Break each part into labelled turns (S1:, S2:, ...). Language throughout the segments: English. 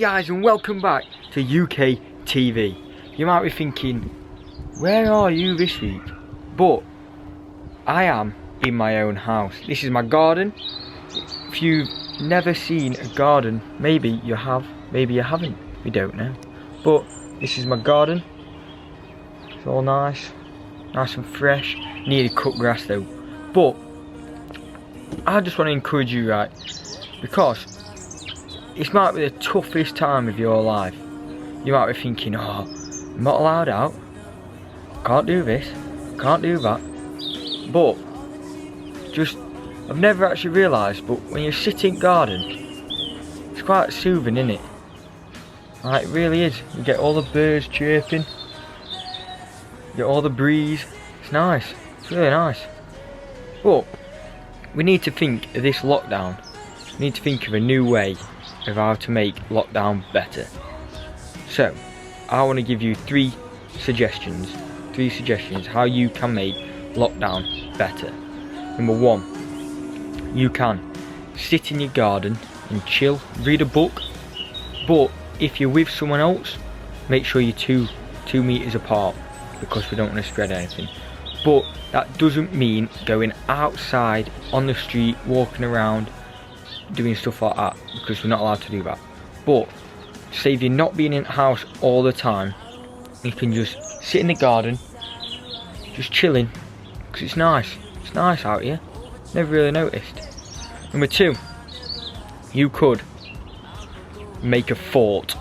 S1: Hey guys, and welcome back to Uktv. You might be thinking, where are you this week? But I am in my own house. This is my garden. If you've never seen a garden, maybe you have, maybe you haven't, we don't know. But this is my garden. It's all nice and fresh. Needed cut grass though. But I just want to encourage you, right? Because it might be the toughest time of your life. You might be thinking, oh, I'm not allowed out, can't do this, can't do that. But I've never actually realised, but when you're sitting in garden, it's quite soothing, isn't it? Like, it really is. You get all the birds chirping, you get all the breeze. It's nice, it's really nice. But we need to think of this lockdown. We need to think of a new way of how to make lockdown better. So I want to give you three suggestions how you can make lockdown better. Number one, you can sit in your garden and chill, read a book, but if you're with someone else, make sure you're two meters apart, because we don't want to spread anything. But that doesn't mean going outside on the street, walking around, doing stuff like that, because we're not allowed to do that. But say if you're not being in the house all the time, you can just sit in the garden, just chilling, because it's nice out here. Never really noticed. Number two, you could make a fort.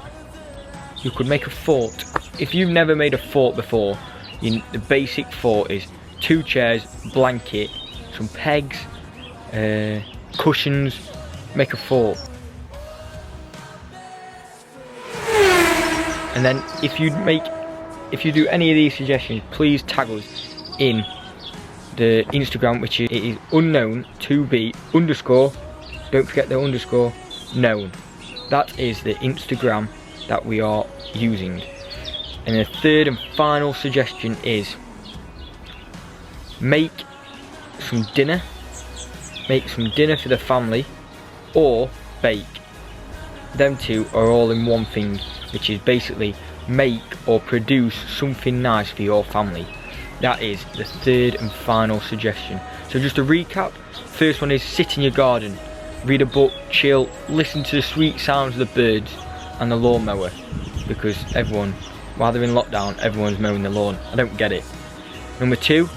S1: You could make a fort. If you've never made a fort before, the basic fort is 2 chairs, blanket, some pegs, cushions. Make a fort. And then if you do any of these suggestions, please tag us in the Instagram, which is unknown to be underscore, don't forget the underscore, known. That is the Instagram that we are using. And the third and final suggestion is make some dinner for the family, or bake. Them two are all in one thing, which is basically make or produce something nice for your family. That is the third and final suggestion. So just to recap, first one is sit in your garden, read a book, chill, listen to the sweet sounds of the birds and the lawnmower, because everyone, while they're in lockdown, everyone's mowing the lawn. I don't get it. Number two,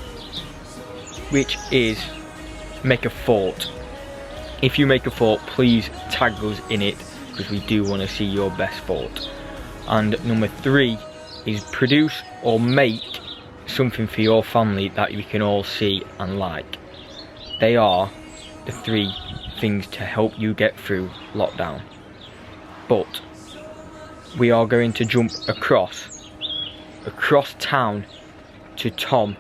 S1: which is make a fort. If you make a fort, please tag us in it, because we do want to see your best fort. And number three is produce or make something for your family that you can all see and like. They are the 3 things to help you get through lockdown. But we are going to jump across town to Tom,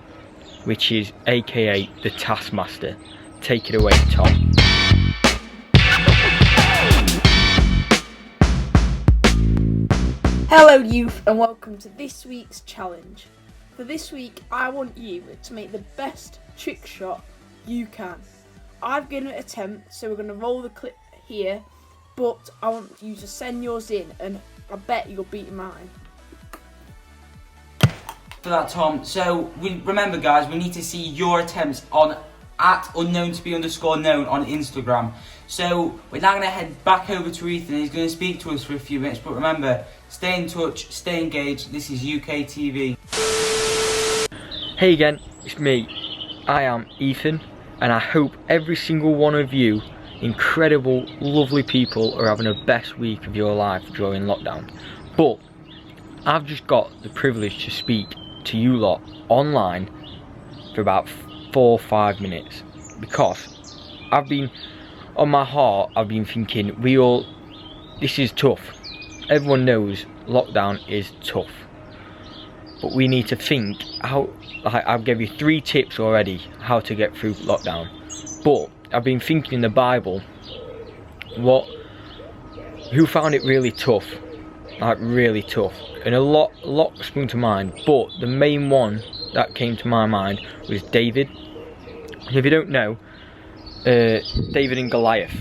S1: which is aka the Taskmaster. Take it away, Tom.
S2: Hello youth, and welcome to this week's challenge. For this week, I want you to make the best trick shot you can. I've given it an attempt, so we're going to roll the clip here, but I want you to send yours in, and I bet you'll beat mine.
S3: For that, Tom. So remember guys, we need to see your attempts on @unknown_known on Instagram. So we're now going to head back over to Ethan. He's going to speak to us for a few minutes, but remember, stay in touch, stay engaged. This is Uktv.
S1: Hey again, it's me. I am Ethan, and I hope every single one of you incredible, lovely people are having the best week of your life during lockdown. But I've just got the privilege to speak to you lot online for about 4 or 5 minutes, because I've been, on my heart, I've been thinking, this is tough. Everyone knows lockdown is tough, but we need to think how, I've given you 3 tips already how to get through lockdown. But I've been thinking in the Bible, who found it really tough, like really tough, and a lot sprung to mind, but the main one that came to my mind was David. And if you don't know, David and Goliath.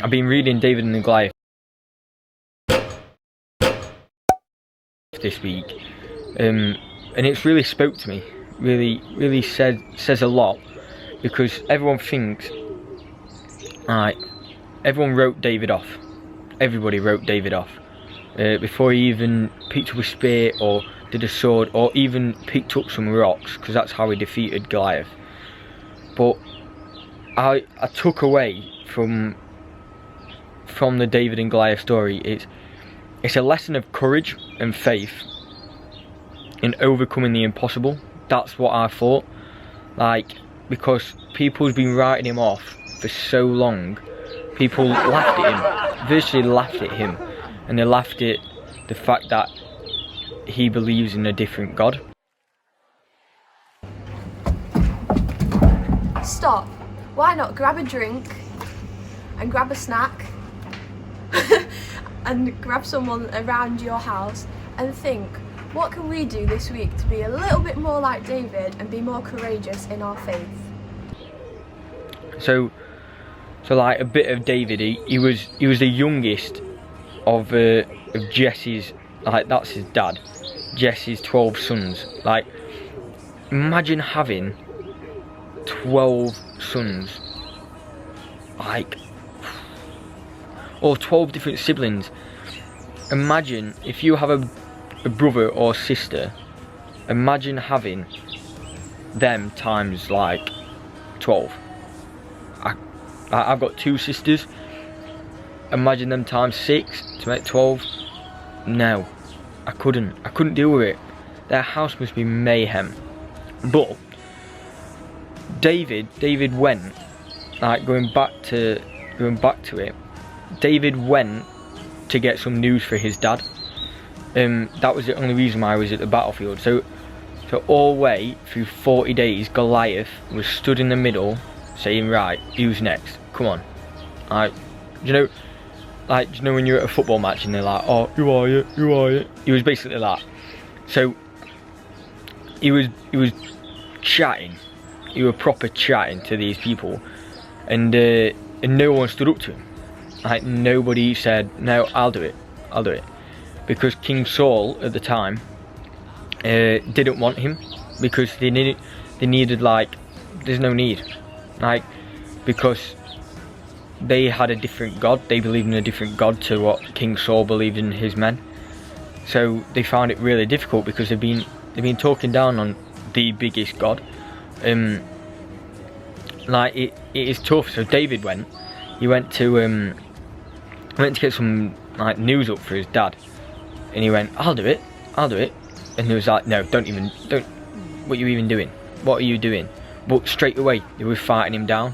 S1: I've been reading David and Goliath this week, and it's really spoke to me. Really says a lot, because everyone thinks, everyone wrote David off. Everybody wrote David off before he even picked up a spear or did a sword or even picked up some rocks, because that's how he defeated Goliath. But I took away from the David and Goliath story, it's a lesson of courage and faith in overcoming the impossible. That's what I thought. Like, because people's been writing him off for so long, people laughed at him, virtually laughed at him, and they laughed at the fact that he believes in a different God.
S4: Stop. Why not grab a drink and grab a snack and grab someone around your house and think, what can we do this week to be a little bit more like David and be more courageous in our faith?
S1: So like a bit of David, he was the youngest of Jesse's, like that's his dad, Jesse's 12 sons. Like, imagine having 12 sons, like, or 12 different siblings. Imagine if you have a brother or sister, imagine having them times like 12. I've got 2 sisters, imagine them times 6 to make 12. No, I couldn't deal with it. Their house must be mayhem. But David went, like, going back to it, David went to get some news for his dad. That was the only reason why I was at the battlefield. So all the way through 40 days, Goliath was stood in the middle saying, right, who's next? Come on. Do you know when you're at a football match and they're like, oh, who are you? Who are you? He was basically that. So he was chatting. He was proper chatting to these people, and no one stood up to him. Like, nobody said, no, I'll do it, because King Saul at the time didn't want him, because they needed like, there's no need, like, because they had a different God. They believed in a different God to what King Saul believed in his men. So they found it really difficult, because they've been talking down on the biggest God. Like, it is tough. So David went to get some like news up for his dad, and he went, I'll do it, and he was like, no, don't, what are you even doing? What are you doing? But straight away they were fighting him down.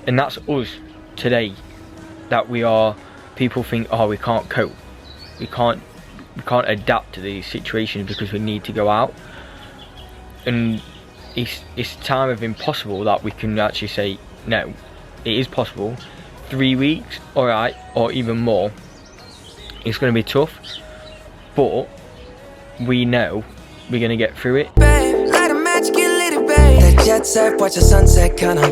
S1: And that's us today, that people think, oh, we can't cope, we can't adapt to these situations because we need to go out. And it's time of impossible that we can actually say, no, it is possible. 3 weeks, alright, or even more, it's going to be tough, but we know we're going to get through it.
S5: Babe, light a match, get lit, babe. That jet set, watch the sunset, kinda,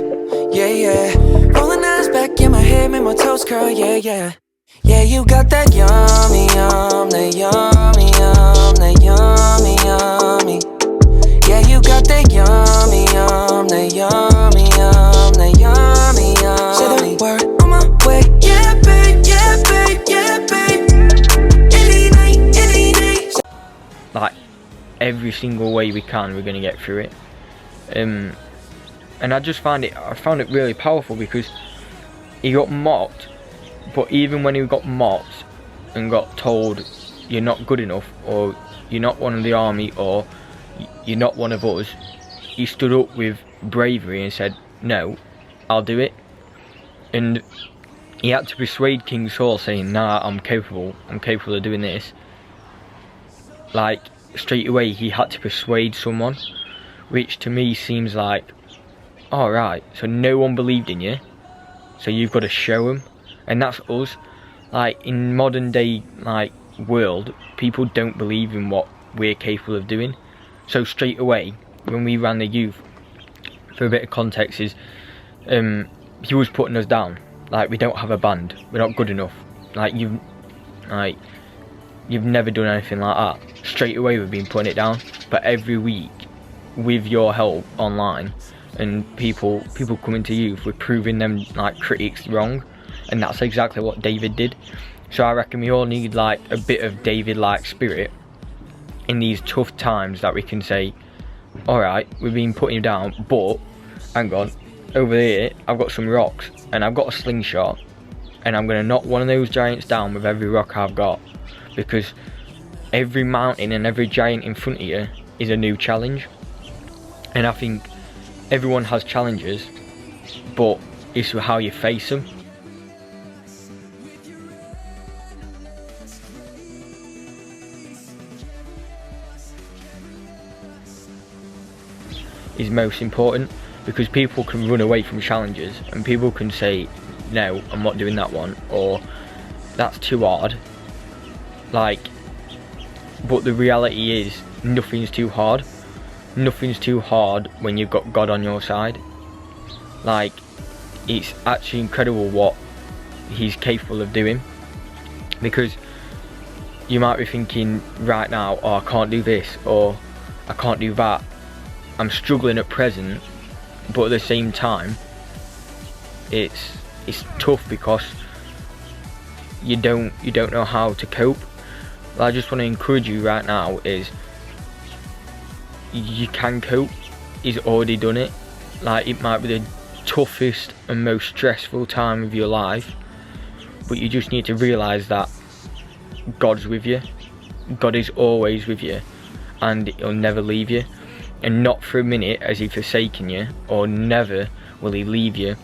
S5: yeah. Rolling eyes back in my head, make my toes curl, yeah. Yeah, you got that yummy, that yummy, that yummy, yummy. Yeah, you got that yummy, that yummy, that yummy, yummy. Say the word on my way, yeah, babe, yeah, babe, yeah, babe. Any night.
S1: Like, every single way we can, we're gonna get through it. And I found it really powerful, because he got mocked, but even when he got mocked and got told you're not good enough, or you're not one of the army, or you're not one of us, he stood up with bravery and said, no, I'll do it. And he had to persuade King Saul, saying, nah, I'm capable of doing this. Like, straight away he had to persuade someone, which to me seems like, alright, so no one believed in you, so you've got to show them. And that's us. Like, in modern day like world, people don't believe in what we're capable of doing. So straight away, when we ran the youth, for a bit of context, is he was putting us down. Like, we don't have a band, we're not good enough. Like, you've never done anything like that, straight away we've been putting it down. But every week, with your help online and people coming to you, we're proving them like critics wrong, and that's exactly what David did. So I reckon we all need like a bit of David-like spirit in these tough times, that we can say, alright, we've been putting him down, but hang on, over here I've got some rocks and I've got a slingshot, and I'm gonna knock one of those giants down with every rock I've got, because every mountain and every giant in front of you is a new challenge. And I think everyone has challenges, but it's how you face them. Is most important, because people can run away from challenges and people can say, no, I'm not doing that one, or that's too hard. Like, but the reality is, nothing's too hard. Nothing's too hard when you've got God on your side. Like, it's actually incredible what he's capable of doing, because you might be thinking right now, oh, I can't do this, or I can't do that, I'm struggling at present. But at the same time, it's tough because you don't know how to cope. I just want to encourage you right now, is you can cope. He's already done it. Like, it might be the toughest and most stressful time of your life, but you just need to realise that God's with you. God is always with you, and he'll never leave you. And not for a minute has he forsaken you, or never will he leave you,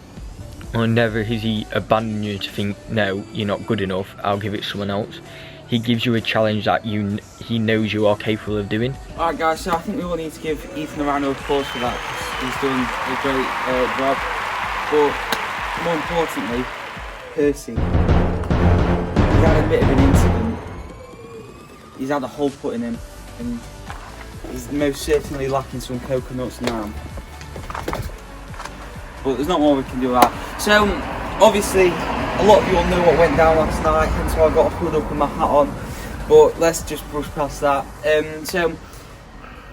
S1: or never has he abandoned you to think, no, you're not good enough, I'll give it to someone else. He gives you a challenge that he knows you are capable of doing.
S3: Alright guys, so I think we all need to give Ethan a round of applause for that, because he's doing a great job. But more importantly, Percy, he's had a bit of an incident. He's had a hole put in him, and he's most certainly lacking some coconuts now. But there's not more we can do with that. So, obviously, a lot of you all know what went down last night, and so I got a hood up and my hat on. But let's just brush past that. So,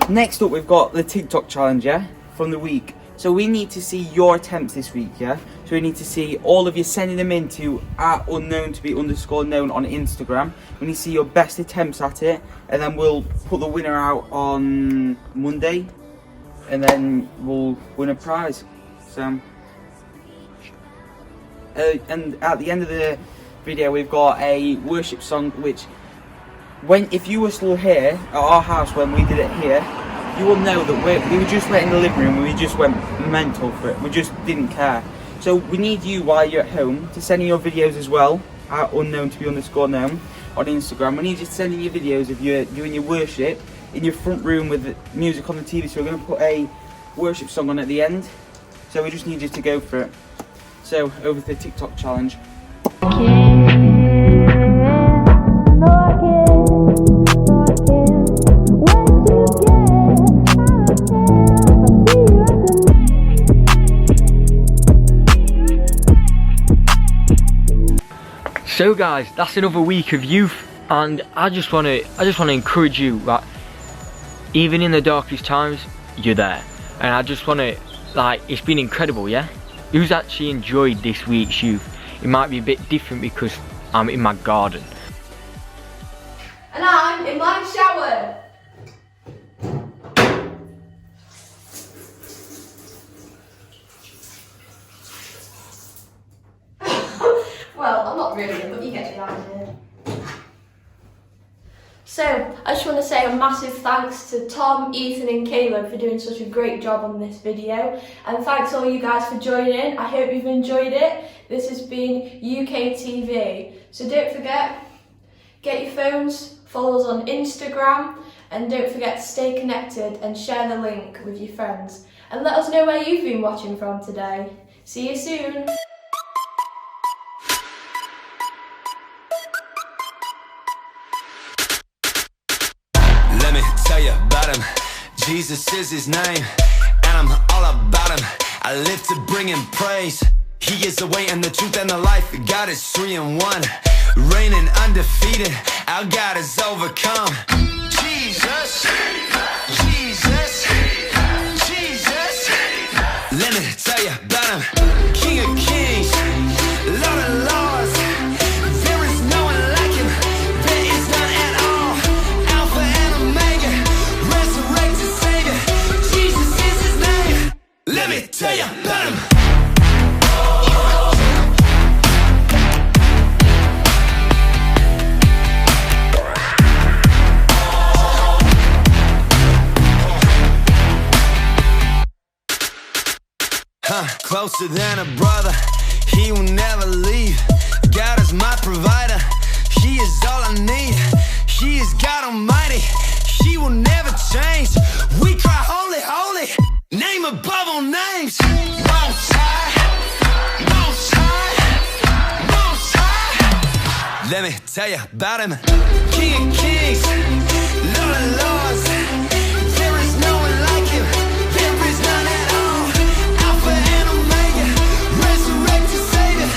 S3: next up we've got the TikTok challenge, yeah, from the week. So we need to see your attempts this week, yeah? So we need to see all of you sending them in to @unknown_known on Instagram. We need to see your best attempts at it, and then we'll put the winner out on Monday, and then we'll win a prize. So, and at the end of the video we've got a worship song, which, if you were still here at our house when we did it here, you will know that we just went in the living room and we just went mental for it. We just didn't care. So we need you, while you're at home, to send in your videos as well at @unknown_known on Instagram. We need you to send in your videos of you doing your worship in your front room with the music on the TV. So we're going to put a worship song on at the end. So we just need you to go for it. So over to the TikTok challenge.
S1: So guys, that's another week of youth, and I just want to encourage you that even in the darkest times, you're there. And I just want to, like, it's been incredible, yeah? Who's actually enjoyed this week's youth? It might be a bit different because I'm in my garden.
S4: And I'm in my shower. Well, I'm not really, but you get the idea. So, I just want to say a massive thanks to Tom, Ethan and Caleb for doing such a great job on this video. And thanks all you guys for joining. I hope you've enjoyed it. This has been Uktv. So don't forget, get your phones, follow us on Instagram, and don't forget to stay connected and share the link with your friends. And let us know where you've been watching from today. See you soon.
S5: Tell you about him. Jesus is his name, and I'm all about him. I live to bring him praise. He is the way and the truth and the life. God is 3 in 1. reigning undefeated, our God is overcome. Jesus, Jesus, Jesus. Let me tell you about him. King of kings, Lord of lords. There is no one like him. There is none at all. Alpha and Omega, resurrected Savior. Jesus is his name. Let me tell you about him. Closer than a brother, he will never leave. God is my provider, he is all I need. He is God Almighty, he will never change. We cry holy, holy, name above all names. Most high, most high, most high. Let me tell you about him. King of kings, Lord of lords. There is no one like him, there is none at all. Alpha and Omega, resurrected Savior.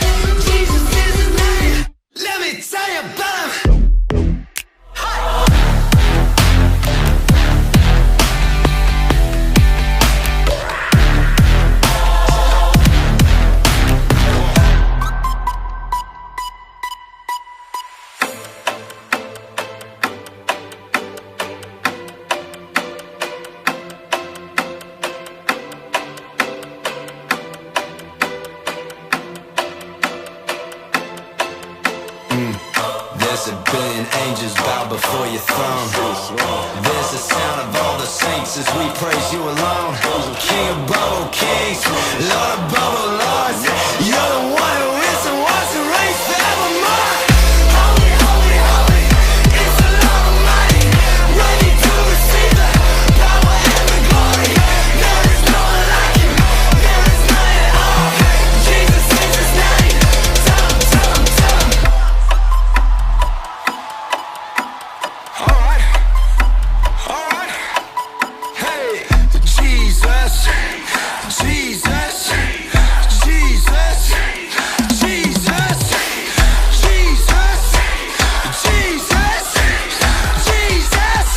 S5: Jesus is his name. Let me tell you about him. There's a billion angels bow before your throne. There's the sound of all the saints as we praise you alone. King above all kings, Lord above all lords. You're the one who is and was and reigns forevermore. Holy, holy, holy, it's the Lord Almighty, ready to receive the power and the glory. There is no one like him, there is none at all. Jesus is his name. Tell him, tell him, tell him. Alright, hey, Jesus, Jesus, Jesus, Jesus, Jesus, Jesus, Jesus.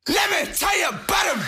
S5: Let me tell you about him.